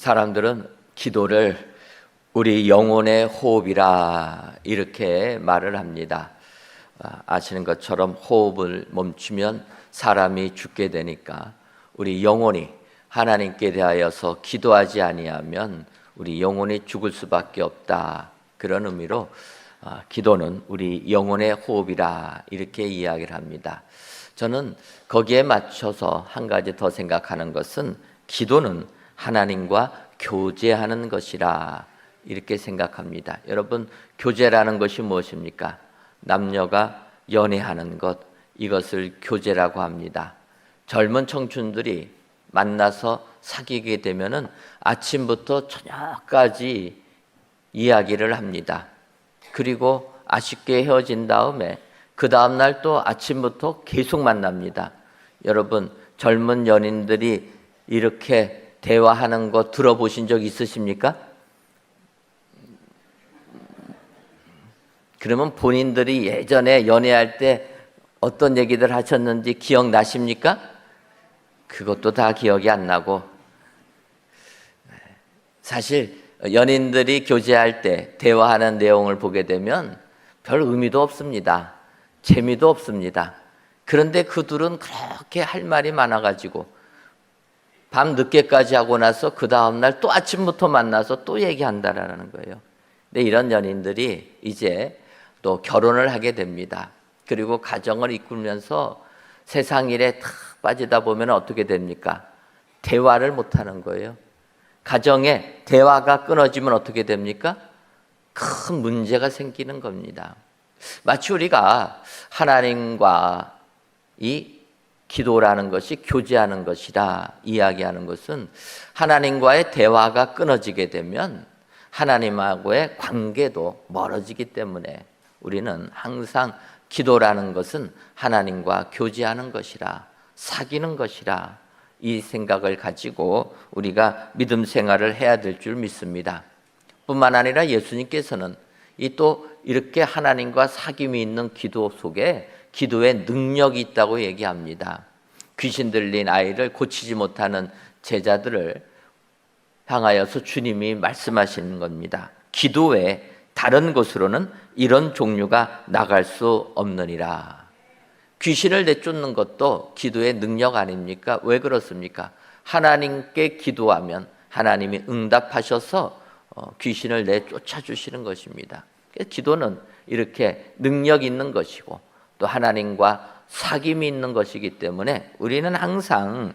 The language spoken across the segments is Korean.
사람들은 기도를 우리 영혼의 호흡이라 이렇게 말을 합니다. 아시는 것처럼 호흡을 멈추면 사람이 죽게 되니까 우리 영혼이 하나님께 대하여서 기도하지 아니하면 우리 영혼이 죽을 수밖에 없다. 그런 의미로 기도는 우리 영혼의 호흡이라 이렇게 이야기를 합니다. 저는 거기에 맞춰서 한 가지 더 생각하는 것은 기도는 하나님과 교제하는 것이라 이렇게 생각합니다. 여러분, 교제라는 것이 무엇입니까? 남녀가 연애하는 것, 이것을 교제라고 합니다. 젊은 청춘들이 만나서 사귀게 되면은 아침부터 저녁까지 이야기를 합니다. 그리고 아쉽게 헤어진 다음에 그 다음날 또 아침부터 계속 만납니다. 여러분, 젊은 연인들이 이렇게 대화하는 거 들어보신 적 있으십니까? 그러면 본인들이 예전에 연애할 때 어떤 얘기들 하셨는지 기억나십니까? 그것도 다 기억이 안 나고, 사실 연인들이 교제할 때 대화하는 내용을 보게 되면 별 의미도 없습니다. 재미도 없습니다. 그런데 그 둘은 그렇게 할 말이 많아가지고 밤 늦게까지 하고 나서 그 다음날 또 아침부터 만나서 또 얘기한다라는 거예요. 근데 이런 연인들이 이제 또 결혼을 하게 됩니다. 그리고 가정을 이끌면서 세상 일에 탁 빠지다 보면 어떻게 됩니까? 대화를 못하는 거예요. 가정에 대화가 끊어지면 어떻게 됩니까? 큰 문제가 생기는 겁니다. 마치 우리가 하나님과 이 기도라는 것이 교제하는 것이라 이야기하는 것은 하나님과의 대화가 끊어지게 되면 하나님하고의 관계도 멀어지기 때문에 우리는 항상 기도라는 것은 하나님과 교제하는 것이라, 사귀는 것이라 이 생각을 가지고 우리가 믿음 생활을 해야 될 줄 믿습니다. 뿐만 아니라 예수님께서는 이 또 이렇게 하나님과 사귐이 있는 기도 속에 기도의 능력이 있다고 얘기합니다. 귀신 들린 아이를 고치지 못하는 제자들을 향하여서 주님이 말씀하시는 겁니다. 기도 외에 다른 곳으로는 이런 종류가 나갈 수 없느니라. 귀신을 내쫓는 것도 기도의 능력 아닙니까? 왜 그렇습니까? 하나님께 기도하면 하나님이 응답하셔서 귀신을 내쫓아 주시는 것입니다. 기도는 이렇게 능력 있는 것이고 또 하나님과 사귐이 있는 것이기 때문에 우리는 항상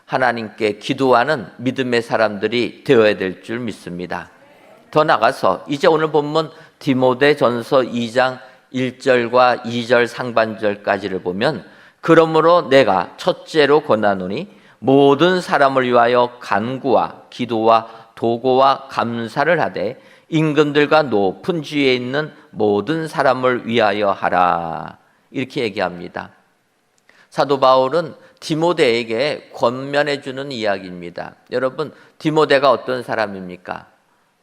하나님께 기도하는 믿음의 사람들이 되어야 될 줄 믿습니다. 더 나가서 이제 오늘 본문 디모데전서 2장 1절과 2절 상반절까지를 보면, 그러므로 내가 첫째로 권하노니 모든 사람을 위하여 간구와 기도와 도고와 감사를 하되 임금들과 높은 지위에 있는 모든 사람을 위하여 하라. 이렇게 얘기합니다. 사도 바울은 디모데에게 권면해 주는 이야기입니다. 여러분, 디모데가 어떤 사람입니까?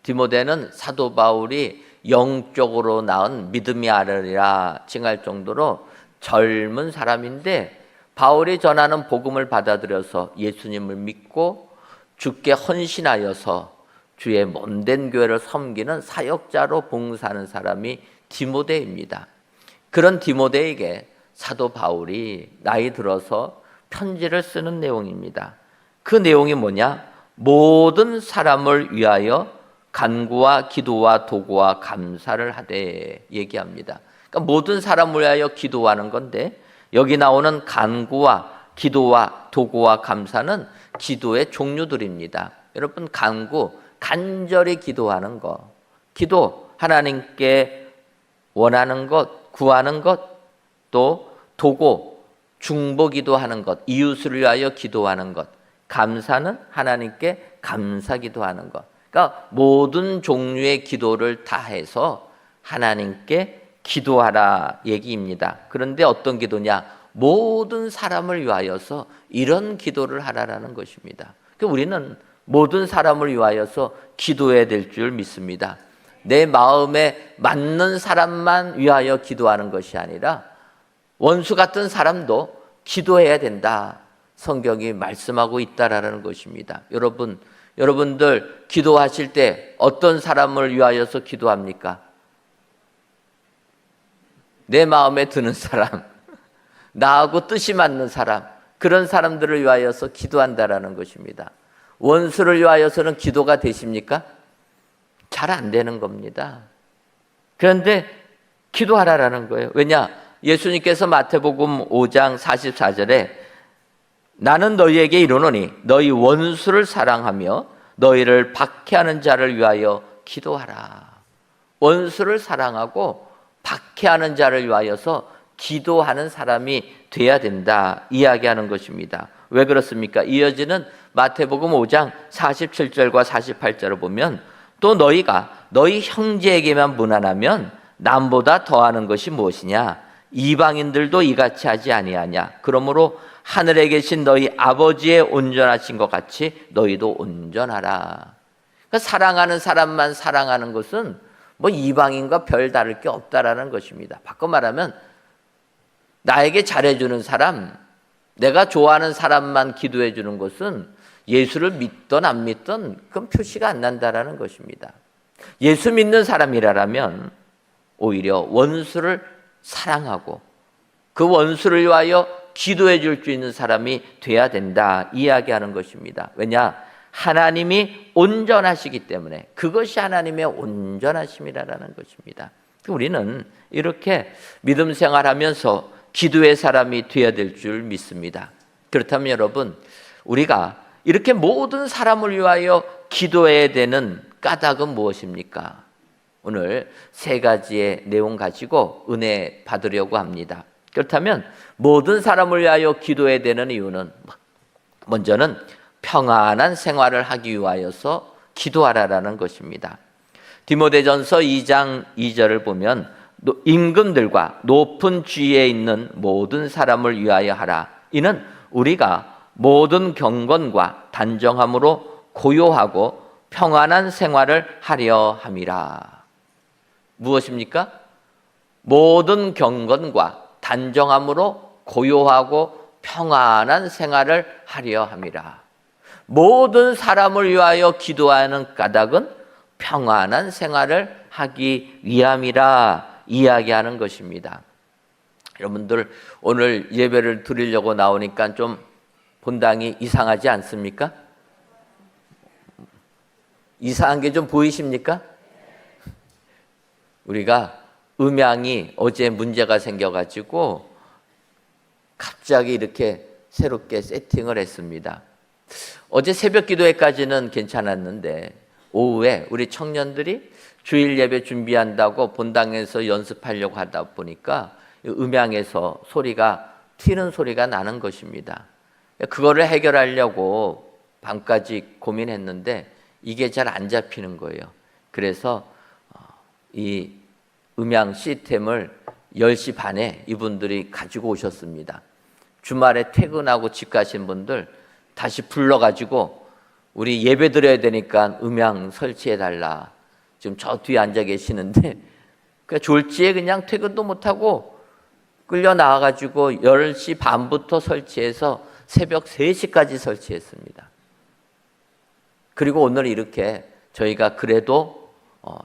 디모데는 사도 바울이 영적으로 낳은 믿음이 아들이라 칭할 정도로 젊은 사람인데, 바울이 전하는 복음을 받아들여서 예수님을 믿고 주께 헌신하여서 주의 몸된 교회를 섬기는 사역자로 봉사하는 사람이 디모데입니다. 그런 디모데에게 사도 바울이 나이 들어서 편지를 쓰는 내용입니다. 그 내용이 뭐냐? 모든 사람을 위하여 간구와 기도와 도구와 감사를 하되 얘기합니다. 그러니까 모든 사람을 위하여 기도하는 건데, 여기 나오는 간구와 기도와 도구와 감사는 기도의 종류들입니다. 여러분, 간구, 간절히 기도하는 것, 기도, 하나님께 원하는 것, 구하는 것, 또 도구, 중보기도 하는 것, 이웃을 위하여 기도하는 것, 감사는 하나님께 감사기도하는 것. 그러니까 모든 종류의 기도를 다 해서 하나님께 기도하라 얘기입니다. 그런데 어떤 기도냐? 모든 사람을 위하여서 이런 기도를 하라라는 것입니다. 그러니까 우리는 모든 사람을 위하여서 기도해야 될 줄 믿습니다. 내 마음에 맞는 사람만 위하여 기도하는 것이 아니라 원수 같은 사람도 기도해야 된다. 성경이 말씀하고 있다라는 것입니다. 여러분, 여러분들 기도하실 때 어떤 사람을 위하여서 기도합니까? 내 마음에 드는 사람, 나하고 뜻이 맞는 사람, 그런 사람들을 위하여서 기도한다라는 것입니다. 원수를 위하여서는 기도가 되십니까? 잘 안 되는 겁니다. 그런데 기도하라라는 거예요. 왜냐? 예수님께서 마태복음 5장 44절에 나는 너희에게 이르노니 너희 원수를 사랑하며 너희를 박해하는 자를 위하여 기도하라. 원수를 사랑하고 박해하는 자를 위하여서 기도하는 사람이 돼야 된다 이야기하는 것입니다. 왜 그렇습니까? 이어지는 마태복음 5장 47절과 48절을 보면 또 너희가 너희 형제에게만 무난하면 남보다 더하는 것이 무엇이냐? 이방인들도 이같이 하지 아니하냐? 그러므로 하늘에 계신 너희 아버지의 온전하신 것 같이 너희도 온전하라. 그러니까 사랑하는 사람만 사랑하는 것은 뭐 이방인과 별 다를 게 없다라는 것입니다. 바꿔 말하면 나에게 잘해주는 사람, 내가 좋아하는 사람만 기도해 주는 것은 예수를 믿던 안 믿던 그건 표시가 안 난다라는 것입니다. 예수 믿는 사람이라면 오히려 원수를 사랑하고 그 원수를 위하여 기도해 줄 수 있는 사람이 돼야 된다 이야기하는 것입니다. 왜냐? 하나님이 온전하시기 때문에 그것이 하나님의 온전하심이라는 것입니다. 우리는 이렇게 믿음 생활하면서 기도의 사람이 되어야 될 줄 믿습니다. 그렇다면 여러분, 우리가 이렇게 모든 사람을 위하여 기도해야 되는 까닭은 무엇입니까? 오늘 세 가지의 내용 가지고 은혜 받으려고 합니다. 그렇다면 모든 사람을 위하여 기도해야 되는 이유는 먼저는 평안한 생활을 하기 위하여서 기도하라라는 것입니다. 디모데전서 2장 2절을 보면 임금들과 높은 지위에 있는 모든 사람을 위하여 하라. 이는 우리가 모든 경건과 단정함으로 고요하고 평안한 생활을 하려 함이라. 무엇입니까? 모든 경건과 단정함으로 고요하고 평안한 생활을 하려 함이라. 모든 사람을 위하여 기도하는 까닭은 평안한 생활을 하기 위함이라 이야기하는 것입니다. 여러분들 오늘 예배를 드리려고 나오니까 좀 본당이 이상하지 않습니까? 이상한 게 좀 보이십니까? 우리가 음향이 어제 문제가 생겨가지고 갑자기 이렇게 새롭게 세팅을 했습니다. 어제 새벽 기도회까지는 괜찮았는데 오후에 우리 청년들이 주일 예배 준비한다고 본당에서 연습하려고 하다 보니까 음향에서 소리가 튀는 소리가 나는 것입니다. 그거를 해결하려고 밤까지 고민했는데 이게 잘 안 잡히는 거예요. 그래서 이 음향 시스템을 10시 반에 이분들이 가지고 오셨습니다. 주말에 퇴근하고 집 가신 분들 다시 불러가지고 우리 예배 드려야 되니까 음향 설치해달라. 지금 저 뒤에 앉아 계시는데 그냥 졸지에 그냥 퇴근도 못하고 끌려 나와가지고 10시 반부터 설치해서 새벽 3시까지 설치했습니다. 그리고 오늘 이렇게 저희가 그래도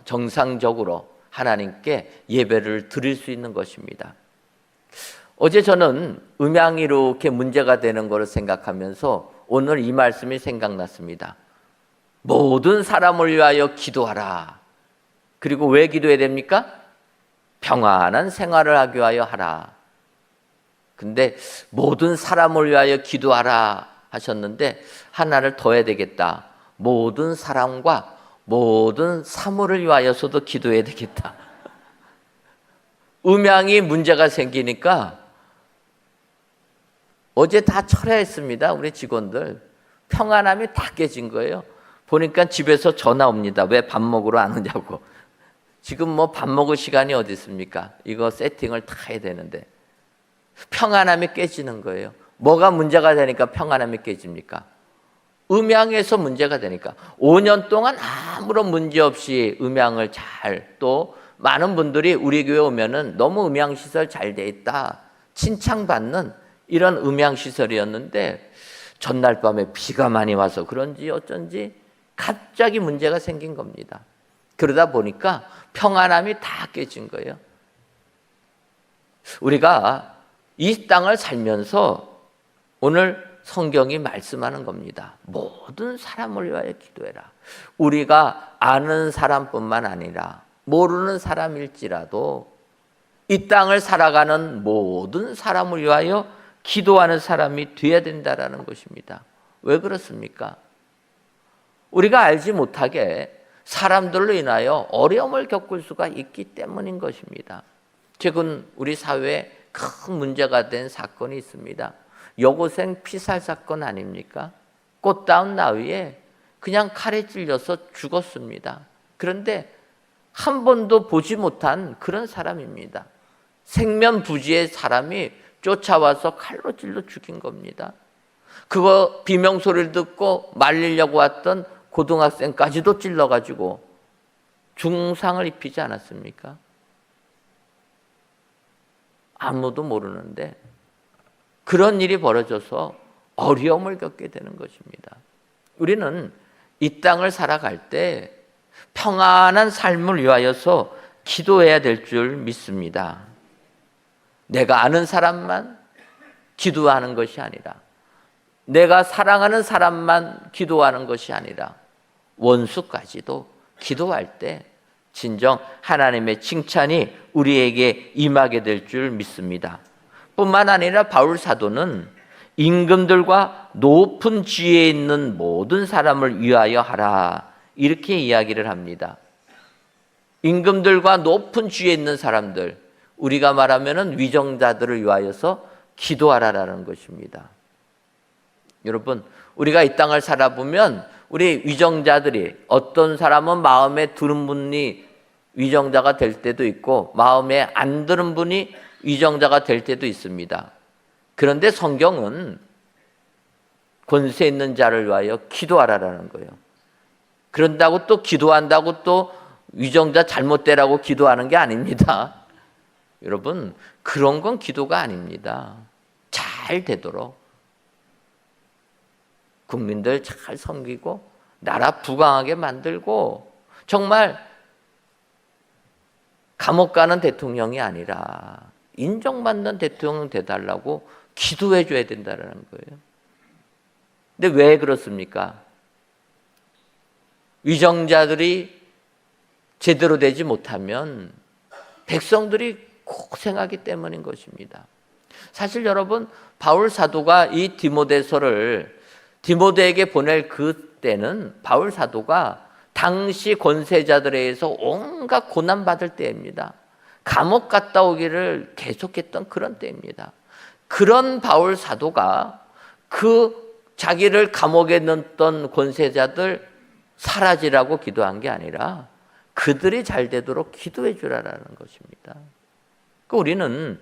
정상적으로 하나님께 예배를 드릴 수 있는 것입니다. 어제 저는 음향이 이렇게 문제가 되는 것을 생각하면서 오늘 이 말씀이 생각났습니다. 모든 사람을 위하여 기도하라. 그리고 왜 기도해야 됩니까? 평안한 생활을 하기 위하여 하라. 근데 모든 사람을 위하여 기도하라 하셨는데 하나를 더 해야 되겠다. 모든 사람과 모든 사물을 위하여서도 기도해야 되겠다. 음향이 문제가 생기니까 어제 다 철회했습니다. 우리 직원들. 평안함이 다 깨진 거예요. 보니까 집에서 전화 옵니다. 왜 밥 먹으러 안 오냐고. 지금 뭐 밥 먹을 시간이 어디 있습니까? 이거 세팅을 다 해야 되는데. 평안함이 깨지는 거예요. 뭐가 문제가 되니까 평안함이 깨집니까? 음향에서 문제가 되니까 5년 동안 아무런 문제 없이 음향을 잘 또 많은 분들이 우리 교회 오면은 너무 음향 시설 잘 돼 있다 칭찬받는 이런 음향 시설이었는데 전날 밤에 비가 많이 와서 그런지 어쩐지 갑자기 문제가 생긴 겁니다. 그러다 보니까 평안함이 다 깨진 거예요. 우리가 이 땅을 살면서 오늘 성경이 말씀하는 겁니다. 모든 사람을 위하여 기도해라. 우리가 아는 사람뿐만 아니라 모르는 사람일지라도 이 땅을 살아가는 모든 사람을 위하여 기도하는 사람이 되어야 된다는 것입니다. 왜 그렇습니까? 우리가 알지 못하게 사람들로 인하여 어려움을 겪을 수가 있기 때문인 것입니다. 최근 우리 사회에 큰 문제가 된 사건이 있습니다. 여고생 피살 사건 아닙니까? 꽃다운 나위에 그냥 칼에 찔려서 죽었습니다. 그런데 한 번도 보지 못한 그런 사람입니다. 생면부지의 사람이 쫓아와서 칼로 찔러 죽인 겁니다. 그거 비명소리를 듣고 말리려고 왔던 고등학생까지도 찔러가지고 중상을 입히지 않았습니까? 아무도 모르는데 그런 일이 벌어져서 어려움을 겪게 되는 것입니다. 우리는 이 땅을 살아갈 때 평안한 삶을 위하여서 기도해야 될 줄 믿습니다. 내가 아는 사람만 기도하는 것이 아니라 내가 사랑하는 사람만 기도하는 것이 아니라 원수까지도 기도할 때 진정 하나님의 칭찬이 우리에게 임하게 될 줄 믿습니다. 뿐만 아니라 바울 사도는 임금들과 높은 지위에 있는 모든 사람을 위하여 하라 이렇게 이야기를 합니다. 임금들과 높은 지위에 있는 사람들, 우리가 말하면 위정자들을 위하여서 기도하라라는 것입니다. 여러분, 우리가 이 땅을 살아보면 우리 위정자들이 어떤 사람은 마음에 드는 분이 위정자가 될 때도 있고 마음에 안 드는 분이 위정자가 될 때도 있습니다. 그런데 성경은 권세 있는 자를 위하여 기도하라라는 거예요. 그런다고 또 기도한다고 또 위정자 잘못되라고 기도하는 게 아닙니다. 여러분, 그런 건 기도가 아닙니다. 잘 되도록 국민들 잘 섬기고 나라 부강하게 만들고 정말 감옥 가는 대통령이 아니라 인정받는 대통령 되달라고 기도해 줘야 된다는 거예요. 근데 왜 그렇습니까? 위정자들이 제대로 되지 못하면 백성들이 고생하기 때문인 것입니다. 사실 여러분, 바울 사도가 이 디모데서를 디모데에게 보낼 그때는 바울 사도가 당시 권세자들에 의해서 온갖 고난받을 때입니다. 감옥 갔다 오기를 계속했던 그런 때입니다. 그런 바울 사도가 그 자기를 감옥에 넣었던 권세자들 사라지라고 기도한 게 아니라 그들이 잘 되도록 기도해 주라라는 것입니다. 우리는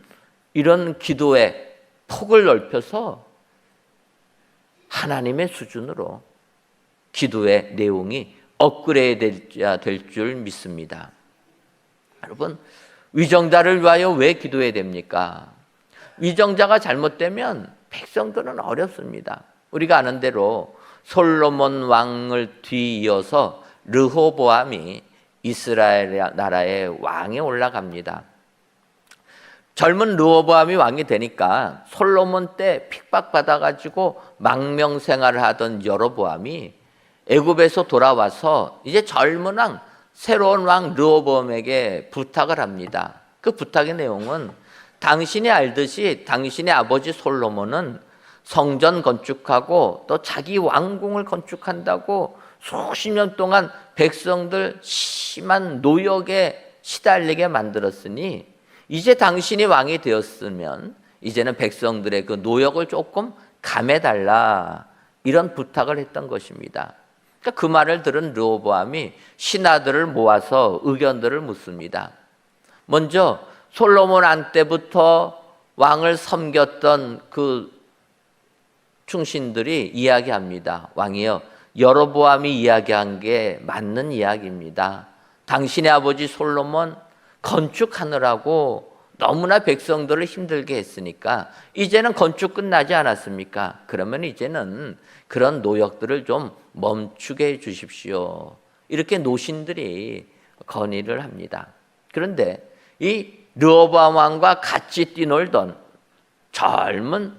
이런 기도의 폭을 넓혀서 하나님의 수준으로 기도의 내용이 업그레이드 될 줄 믿습니다. 여러분, 위정자를 위하여 왜 기도해야 됩니까? 위정자가 잘못되면 백성들은 어렵습니다. 우리가 아는 대로 솔로몬 왕을 뒤이어서 르호보암이 이스라엘 나라의 왕에 올라갑니다. 젊은 르호보암이 왕이 되니까 솔로몬 때 핍박받아가지고 망명생활을 하던 여로보암이 애굽에서 돌아와서 이제 젊은 왕, 새로운 왕 르호보암에게 부탁을 합니다. 그 부탁의 내용은 당신이 알듯이 당신의 아버지 솔로몬은 성전 건축하고 또 자기 왕궁을 건축한다고 수십 년 동안 백성들 심한 노역에 시달리게 만들었으니 이제 당신이 왕이 되었으면 이제는 백성들의 그 노역을 조금 감해달라 이런 부탁을 했던 것입니다. 그러니까 그 말을 들은 르호보암이 신하들을 모아서 의견들을 묻습니다. 먼저 솔로몬 안 때부터 왕을 섬겼던 그 충신들이 이야기합니다. 왕이여, 여로보암이 이야기한 게 맞는 이야기입니다. 당신의 아버지 솔로몬 건축하느라고 너무나 백성들을 힘들게 했으니까 이제는 건축 끝나지 않았습니까? 그러면 이제는 그런 노역들을 좀 멈추게 해 주십시오. 이렇게 노신들이 건의를 합니다. 그런데 이 르호보암 왕과 같이 뛰놀던 젊은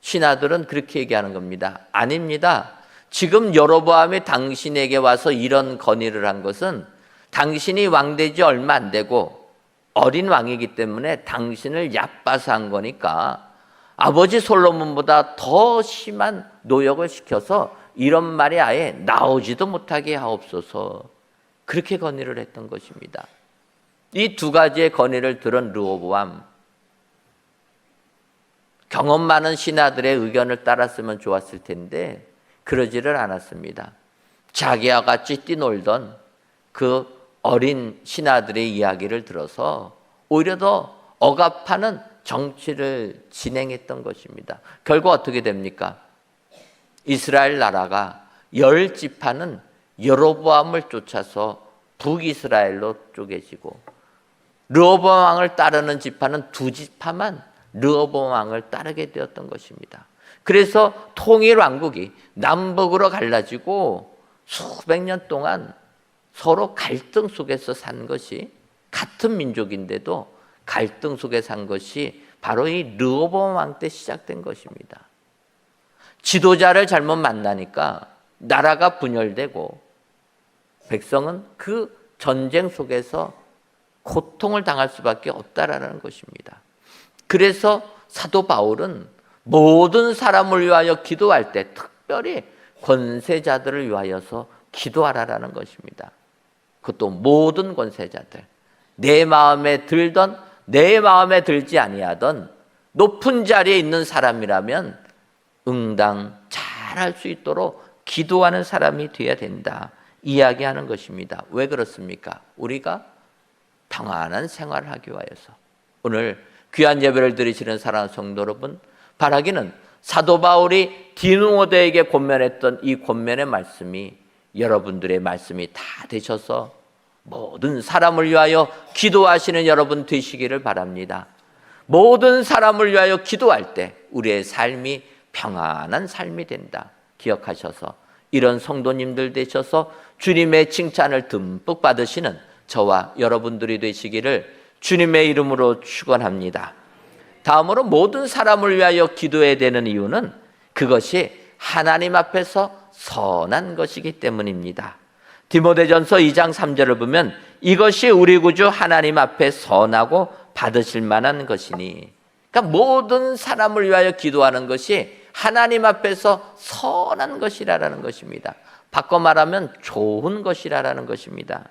신하들은 그렇게 얘기하는 겁니다. 아닙니다. 지금 여로보암이 당신에게 와서 이런 건의를 한 것은 당신이 왕되지 얼마 안 되고 어린 왕이기 때문에 당신을 얕봐서 한 거니까 아버지 솔로몬보다 더 심한 노역을 시켜서 이런 말이 아예 나오지도 못하게 하옵소서. 그렇게 건의를 했던 것입니다. 이 두 가지의 건의를 들은 르호보암, 경험 많은 신하들의 의견을 따랐으면 좋았을 텐데 그러지를 않았습니다. 자기와 같이 뛰놀던 그 어린 신하들의 이야기를 들어서 오히려 더 억압하는 정치를 진행했던 것입니다. 결국 어떻게 됩니까? 이스라엘 나라가 10지파는 여로보암을 쫓아서 북이스라엘로 쪼개지고 르호보암 왕을 따르는 지파는 2지파만 르호보암 왕을 따르게 되었던 것입니다. 그래서 통일 왕국이 남북으로 갈라지고 수백 년 동안 서로 갈등 속에서 산 것이, 같은 민족인데도 갈등 속에 산 것이 바로 이 르호보암 왕 때 시작된 것입니다. 지도자를 잘못 만나니까 나라가 분열되고 백성은 그 전쟁 속에서 고통을 당할 수밖에 없다라는 것입니다. 그래서 사도 바울은 모든 사람을 위하여 기도할 때 특별히 권세자들을 위하여서 기도하라라는 것입니다. 그것도 모든 권세자들, 내 마음에 들던 내 마음에 들지 아니하던 높은 자리에 있는 사람이라면 응당 잘할 수 있도록 기도하는 사람이 되어야 된다, 이야기하는 것입니다. 왜 그렇습니까? 우리가 평안한 생활을 하기 위해서. 오늘 귀한 예배를 드리시는 사랑하는 성도 여러분, 바라기는 사도 바울이 디모데에게 권면했던 이 권면의 말씀이 여러분들의 말씀이 다 되셔서 모든 사람을 위하여 기도하시는 여러분 되시기를 바랍니다. 모든 사람을 위하여 기도할 때 우리의 삶이 평안한 삶이 된다 기억하셔서 이런 성도님들 되셔서 주님의 칭찬을 듬뿍 받으시는 저와 여러분들이 되시기를 주님의 이름으로 축원합니다. 다음으로 모든 사람을 위하여 기도해야 되는 이유는 그것이 하나님 앞에서 선한 것이기 때문입니다. 디모데전서 2장 3절을 보면 이것이 우리 구주 하나님 앞에 선하고 받으실 만한 것이니, 그러니까 모든 사람을 위하여 기도하는 것이 하나님 앞에서 선한 것이라는 것입니다. 바꿔 말하면 좋은 것이라는 것입니다.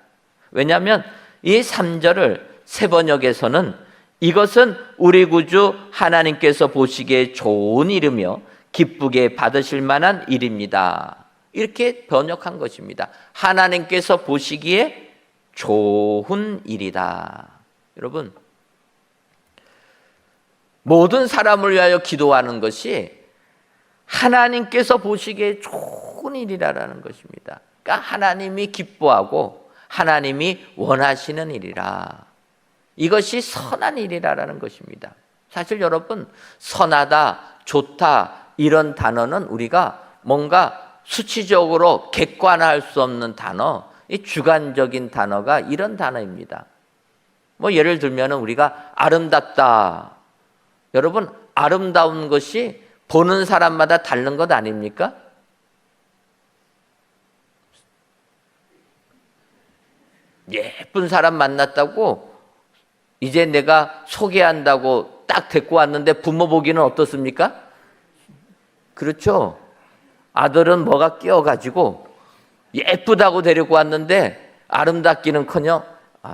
왜냐하면 이 3절을 세번역에서는 이것은 우리 구주 하나님께서 보시기에 좋은 일이며 기쁘게 받으실 만한 일입니다, 이렇게 번역한 것입니다. 하나님께서 보시기에 좋은 일이다. 여러분, 모든 사람을 위하여 기도하는 것이 하나님께서 보시기에 좋은 일이라는 것입니다. 그러니까 하나님이 기뻐하고 하나님이 원하시는 일이라, 이것이 선한 일이라는 것입니다. 사실 여러분, 선하다, 좋다 이런 단어는 우리가 뭔가 수치적으로 객관화할 수 없는 단어, 이 주관적인 단어가 이런 단어입니다. 뭐 예를 들면 우리가 아름답다. 여러분, 아름다운 것이 보는 사람마다 다른 것 아닙니까? 예쁜 사람 만났다고 이제 내가 소개한다고 딱 데리고 왔는데 부모 보기는 어떻습니까? 그렇죠? 아들은 뭐가 끼어가지고 예쁘다고 데리고 왔는데 아름답기는커녕,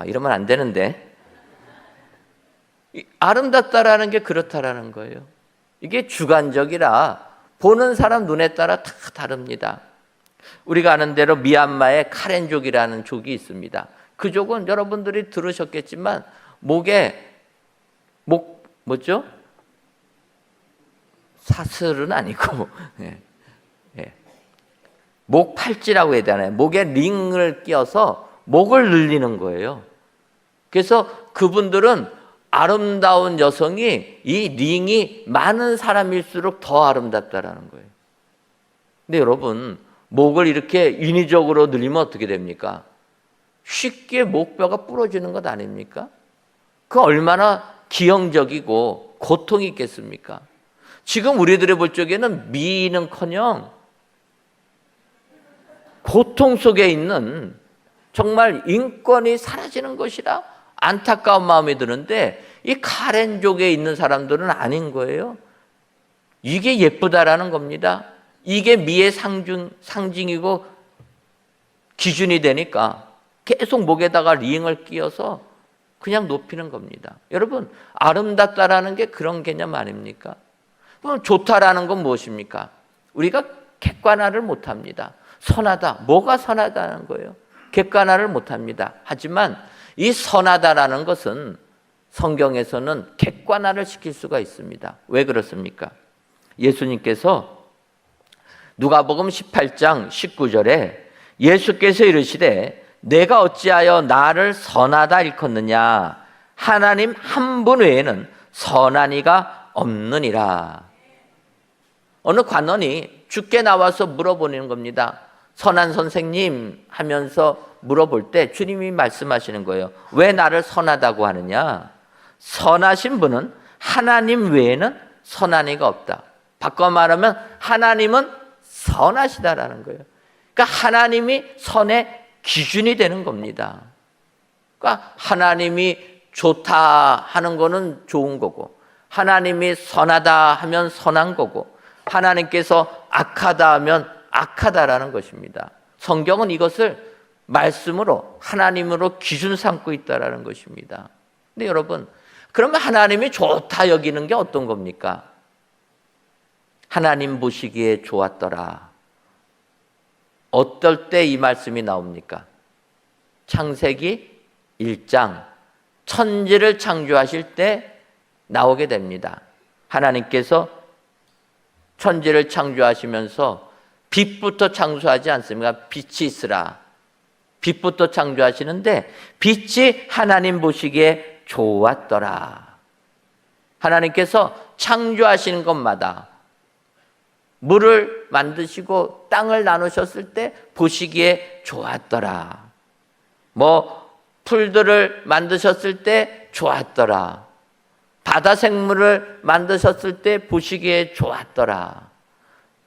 이러면 안 되는데, 아름답다라는 게 그렇다라는 거예요. 이게 주관적이라 보는 사람 눈에 따라 다 다릅니다. 우리가 아는 대로 미얀마에 카렌족이라는 족이 있습니다. 그 족은 여러분들이 들으셨겠지만 목에 뭐죠? 사슬은 아니고 목 팔찌라고 해야 되나요? 목에 링을 끼워서 목을 늘리는 거예요. 그래서 그분들은 아름다운 여성이 이 링이 많은 사람일수록 더 아름답다라는 거예요. 근데 여러분, 목을 이렇게 인위적으로 늘리면 어떻게 됩니까? 쉽게 목뼈가 부러지는 것 아닙니까? 그 얼마나 기형적이고 고통이 있겠습니까? 지금 우리들의 볼 적에는 미는커녕 고통 속에 있는 정말 인권이 사라지는 것이라 안타까운 마음이 드는데, 이 카렌족에 있는 사람들은 아닌 거예요. 이게 예쁘다라는 겁니다. 이게 미의 상징이고 기준이 되니까 계속 목에다가 링을 끼워서 그냥 높이는 겁니다. 여러분, 아름답다라는 게 그런 개념 아닙니까? 그럼 좋다라는 건 무엇입니까? 우리가 객관화를 못합니다. 선하다, 뭐가 선하다는 거예요? 객관화를 못합니다. 하지만 이 선하다라는 것은 성경에서는 객관화를 시킬 수가 있습니다. 왜 그렇습니까? 예수님께서 누가복음 18장 19절에 예수께서 이르시되 내가 어찌하여 나를 선하다 일컫느냐, 하나님 한 분 외에는 선한 이가 없느니라. 어느 관원이 주께 나와서 물어보는 겁니다. 선한 선생님 하면서 물어볼 때 주님이 말씀하시는 거예요. 왜 나를 선하다고 하느냐? 선하신 분은 하나님 외에는 선한 이가 없다. 바꿔 말하면 하나님은 선하시다라는 거예요. 그러니까 하나님이 선의 기준이 되는 겁니다. 그러니까 하나님이 좋다 하는 거는 좋은 거고, 하나님이 선하다 하면 선한 거고, 하나님께서 악하다 하면 악하다라는 것입니다. 성경은 이것을 말씀으로, 하나님으로 기준 삼고 있다라는 것입니다. 근데 여러분, 그러면 하나님이 좋다 여기는 게 어떤 겁니까? 하나님 보시기에 좋았더라. 어떨 때 이 말씀이 나옵니까? 창세기 1장 천지를 창조하실 때 나오게 됩니다. 하나님께서 천지를 창조하시면서 빛부터 창조하지 않습니까? 빛이 있으라. 빛부터 창조하시는데 빛이 하나님 보시기에 좋았더라. 하나님께서 창조하시는 것마다 물을 만드시고 땅을 나누셨을 때 보시기에 좋았더라. 풀들을 만드셨을 때 좋았더라. 바다 생물을 만드셨을 때 보시기에 좋았더라.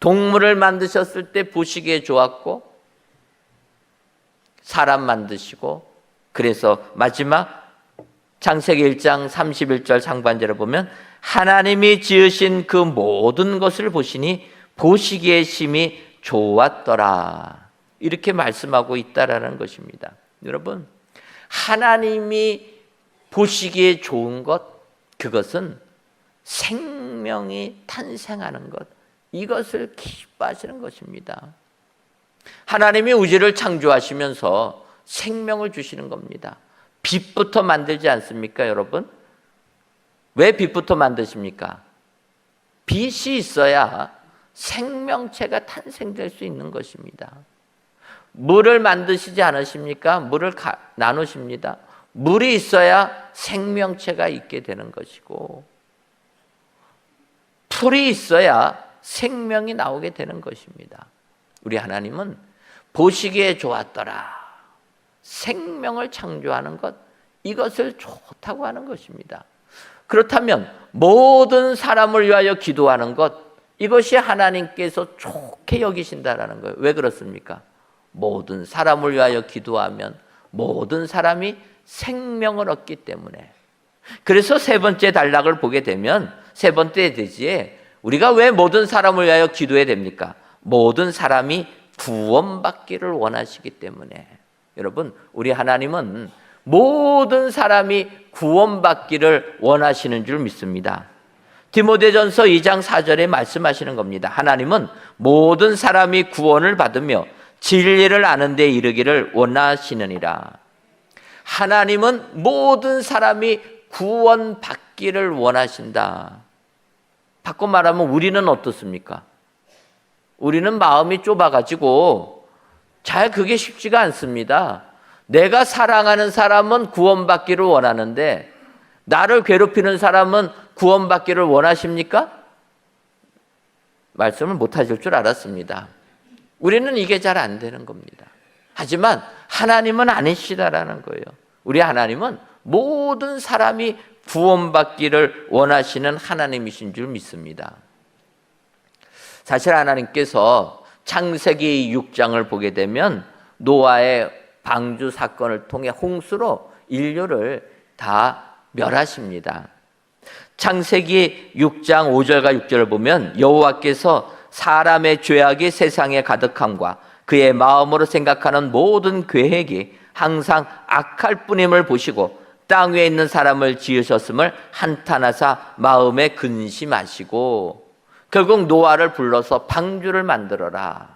동물을 만드셨을 때 보시기에 좋았고, 사람 만드시고, 그래서 마지막 창세기 1장 31절 상반절에 보면 하나님이 지으신 그 모든 것을 보시니 보시기에 심히 좋았더라. 이렇게 말씀하고 있다라는 것입니다. 여러분, 하나님이 보시기에 좋은 것, 그것은 생명이 탄생하는 것, 이것을 기뻐하시는 것입니다. 하나님이 우주를 창조하시면서 생명을 주시는 겁니다. 빛부터 만들지 않습니까, 여러분? 왜 빛부터 만드십니까? 빛이 있어야 생명체가 탄생될 수 있는 것입니다. 물을 만드시지 않으십니까? 물을 나누십니다. 물이 있어야 생명체가 있게 되는 것이고, 풀이 있어야 생명이 나오게 되는 것입니다. 우리 하나님은 보시기에 좋았더라. 생명을 창조하는 것, 이것을 좋다고 하는 것입니다. 그렇다면 모든 사람을 위하여 기도하는 것, 이것이 하나님께서 좋게 여기신다라는 거예요. 왜 그렇습니까? 모든 사람을 위하여 기도하면 모든 사람이 생명을 얻기 때문에. 그래서 세 번째 단락을 보게 되면, 세 번째 대지에 우리가 왜 모든 사람을 위하여 기도해야 됩니까? 모든 사람이 구원받기를 원하시기 때문에. 여러분, 우리 하나님은 모든 사람이 구원받기를 원하시는 줄 믿습니다. 디모데전서 2장 4절에 말씀하시는 겁니다. 하나님은 모든 사람이 구원을 받으며 진리를 아는 데 이르기를 원하시느니라. 하나님은 모든 사람이 구원받기를 원하신다. 바꿔 말하면 우리는 어떻습니까? 우리는 마음이 좁아가지고 잘 그게 쉽지가 않습니다. 내가 사랑하는 사람은 구원받기를 원하는데 나를 괴롭히는 사람은 구원받기를 원하십니까? 말씀을 못 하실 줄 알았습니다. 우리는 이게 잘 안 되는 겁니다. 하지만 하나님은 아니시다라는 거예요. 우리 하나님은 모든 사람이 구원받기를 원하시는 하나님이신 줄 믿습니다. 사실 하나님께서 창세기 6장을 보게 되면 노아의 방주 사건을 통해 홍수로 인류를 다 멸하십니다. 창세기 6장 5절과 6절을 보면 여호와께서 사람의 죄악이 세상에 가득함과 그의 마음으로 생각하는 모든 계획이 항상 악할 뿐임을 보시고 땅 위에 있는 사람을 지으셨음을 한탄하사 마음에 근심하시고 결국 노아를 불러서 방주를 만들어라.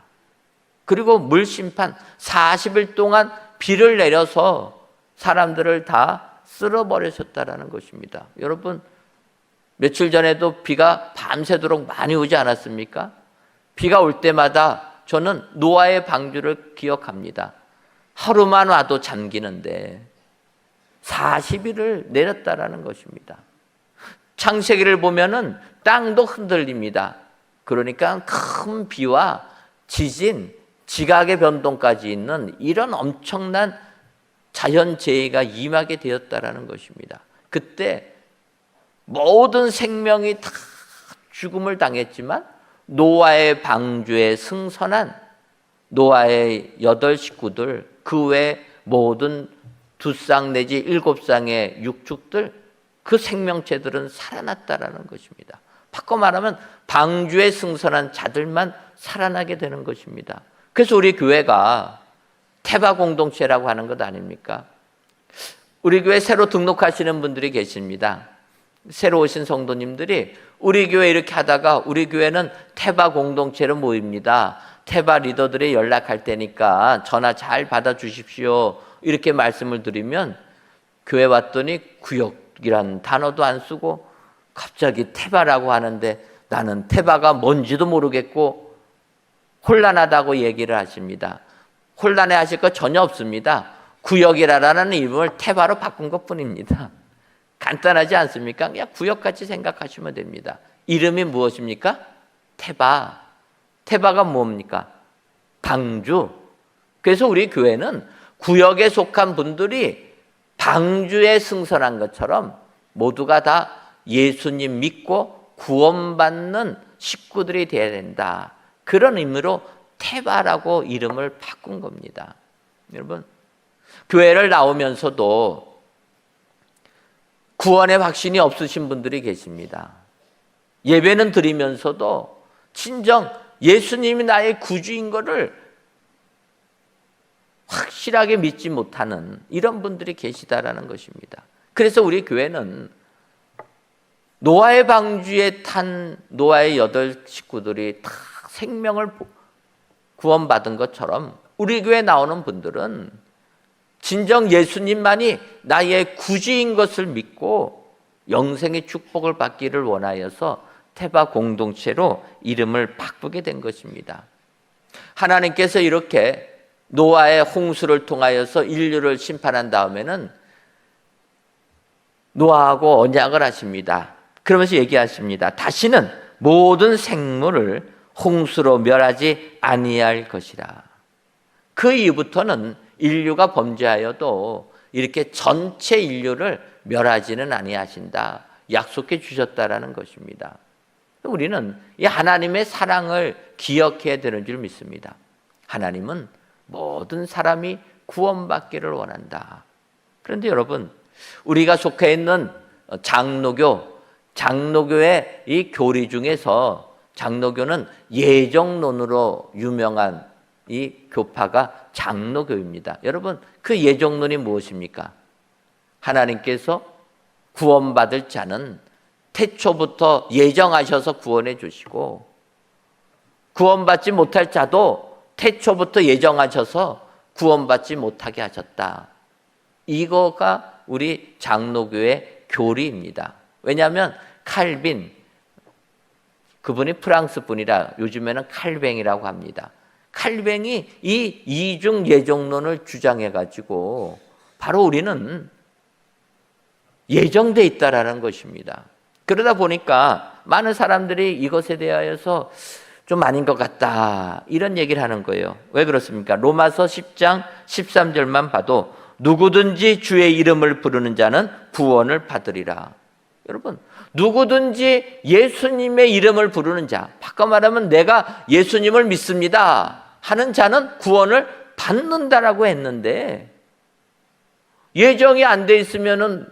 그리고 물심판 40일 동안 비를 내려서 사람들을 다 쓸어버리셨다라는 것입니다. 여러분, 며칠 전에도 비가 밤새도록 많이 오지 않았습니까? 비가 올 때마다 저는 노아의 방주를 기억합니다. 하루만 와도 잠기는데 40일을 내렸다라는 것입니다. 창세기를 보면은 땅도 흔들립니다. 그러니까 큰 비와 지진, 지각의 변동까지 있는 이런 엄청난 자연재해가 임하게 되었다라는 것입니다. 그때 모든 생명이 다 죽음을 당했지만 노아의 방주에 승선한 노아의 8 식구들, 그 외 모든 2쌍 내지 7쌍의 육축들, 그 생명체들은 살아났다라는 것입니다. 바꿔 말하면 방주에 승선한 자들만 살아나게 되는 것입니다. 그래서 우리 교회가 태바 공동체라고 하는 것 아닙니까? 우리 교회 새로 등록하시는 분들이 계십니다. 새로 오신 성도님들이 우리 교회 이렇게 하다가 우리 교회는 태바 공동체로 모입니다. 태바 리더들이 연락할 테니까 전화 잘 받아주십시오. 이렇게 말씀을 드리면 교회 왔더니 구역이란 단어도 안 쓰고 갑자기 태바라고 하는데 나는 태바가 뭔지도 모르겠고 혼란하다고 얘기를 하십니다. 혼란해 하실 거 전혀 없습니다. 구역이라는 이름을 태바로 바꾼 것 뿐입니다. 간단하지 않습니까? 그냥 구역같이 생각하시면 됩니다. 이름이 무엇입니까? 태바. 태바가 뭡니까? 방주. 그래서 우리 교회는 구역에 속한 분들이 방주에 승선한 것처럼 모두가 다 예수님 믿고 구원받는 식구들이 되어야 된다. 그런 의미로 태바라고 이름을 바꾼 겁니다. 여러분, 교회를 나오면서도 구원의 확신이 없으신 분들이 계십니다. 예배는 드리면서도 진정 예수님이 나의 구주인 것을 확실하게 믿지 못하는 이런 분들이 계시다라는 것입니다. 그래서 우리 교회는 노아의 방주에 탄 노아의 8 식구들이 다 생명을 구원받은 것처럼 우리 교회에 나오는 분들은 진정 예수님만이 나의 구주인 것을 믿고 영생의 축복을 받기를 원하여서 태바 공동체로 이름을 바꾸게 된 것입니다. 하나님께서 이렇게 노아의 홍수를 통하여서 인류를 심판한 다음에는 노아하고 언약을 하십니다. 그러면서 얘기하십니다. 다시는 모든 생물을 홍수로 멸하지 아니할 것이라. 그 이후부터는 인류가 범죄하여도 이렇게 전체 인류를 멸하지는 아니하신다. 약속해 주셨다라는 것입니다. 우리는 이 하나님의 사랑을 기억해야 되는 줄 믿습니다. 하나님은 모든 사람이 구원받기를 원한다. 그런데 여러분, 우리가 속해 있는 장로교의 이 교리 중에서 장로교는 예정론으로 유명한 이 교파가 장로교입니다. 여러분, 그 예정론이 무엇입니까? 하나님께서 구원받을 자는 태초부터 예정하셔서 구원해 주시고 구원받지 못할 자도 태초부터 예정하셔서 구원받지 못하게 하셨다. 이거가 우리 장로교의 교리입니다. 왜냐하면 칼빈, 그분이 프랑스 분이라 요즘에는 칼뱅이라고 합니다. 칼뱅이 이 이중 예정론을 주장해 가지고 바로 우리는 예정돼 있다라는 것입니다. 그러다 보니까 많은 사람들이 이것에 대하여서 좀 아닌 것 같다 이런 얘기를 하는 거예요. 왜 그렇습니까? 로마서 10장 13절만 봐도 누구든지 주의 이름을 부르는 자는 구원을 받으리라. 여러분, 누구든지 예수님의 이름을 부르는 자, 바꿔 말하면 내가 예수님을 믿습니다 하는 자는 구원을 받는다라고 했는데, 예정이 안 돼 있으면은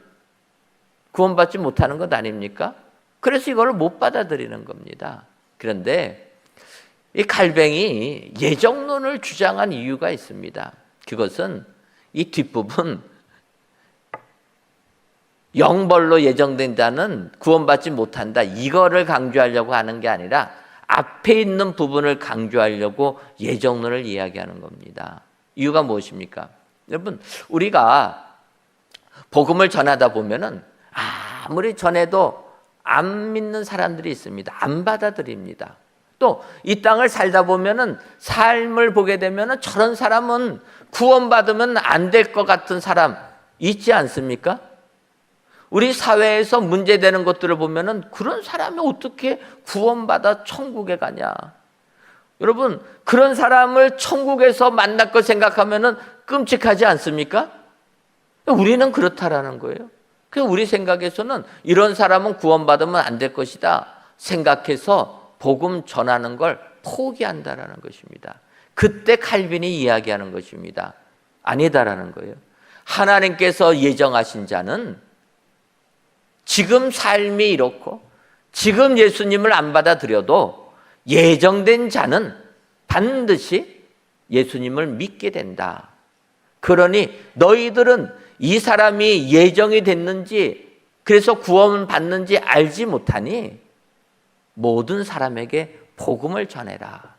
구원받지 못하는 것 아닙니까? 그래서 이걸 못 받아들이는 겁니다. 그런데 이 칼뱅이 예정론을 주장한 이유가 있습니다. 그것은 이 뒷부분, 영벌로 예정된 자는 구원받지 못한다, 이거를 강조하려고 하는 게 아니라 앞에 있는 부분을 강조하려고 예정론을 이야기하는 겁니다. 이유가 무엇입니까? 여러분, 우리가 복음을 전하다 보면은 아무리 전해도 안 믿는 사람들이 있습니다. 안 받아들입니다. 또 이 땅을 살다 보면은, 삶을 보게 되면은 저런 사람은 구원받으면 안 될 것 같은 사람 있지 않습니까? 우리 사회에서 문제되는 것들을 보면은 그런 사람이 어떻게 구원받아 천국에 가냐? 여러분, 그런 사람을 천국에서 만날 걸 생각하면은 끔찍하지 않습니까? 우리는 그렇다라는 거예요. 그래서 우리 생각에서는 이런 사람은 구원받으면 안 될 것이다 생각해서 복음 전하는 걸 포기한다라는 것입니다. 그때 칼빈이 이야기하는 것입니다. 아니다라는 거예요. 하나님께서 예정하신 자는 지금 삶이 이렇고 지금 예수님을 안 받아들여도 예정된 자는 반드시 예수님을 믿게 된다. 그러니 너희들은 이 사람이 예정이 됐는지, 그래서 구원 받는지 알지 못하니 모든 사람에게 복음을 전해라.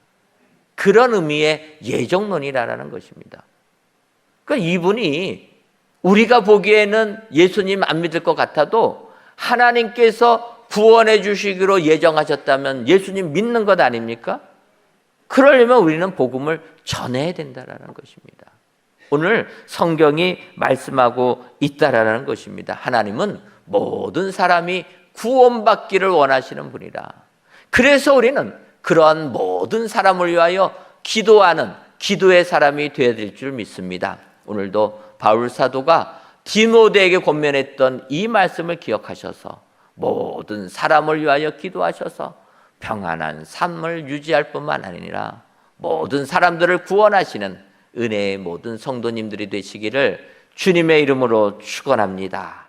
그런 의미의 예정론이라는 것입니다. 그러니까 이분이 우리가 보기에는 예수님 안 믿을 것 같아도 하나님께서 구원해 주시기로 예정하셨다면 예수님 믿는 것 아닙니까? 그러려면 우리는 복음을 전해야 된다는 것입니다. 오늘 성경이 말씀하고 있다라는 것입니다. 하나님은 모든 사람이 구원받기를 원하시는 분이라. 그래서 우리는 그러한 모든 사람을 위하여 기도하는 기도의 사람이 되어야 될 줄 믿습니다. 오늘도 바울 사도가 디모데에게 권면했던 이 말씀을 기억하셔서 모든 사람을 위하여 기도하셔서 평안한 삶을 유지할 뿐만 아니라 모든 사람들을 구원하시는 은혜의 모든 성도님들이 되시기를 주님의 이름으로 축원합니다.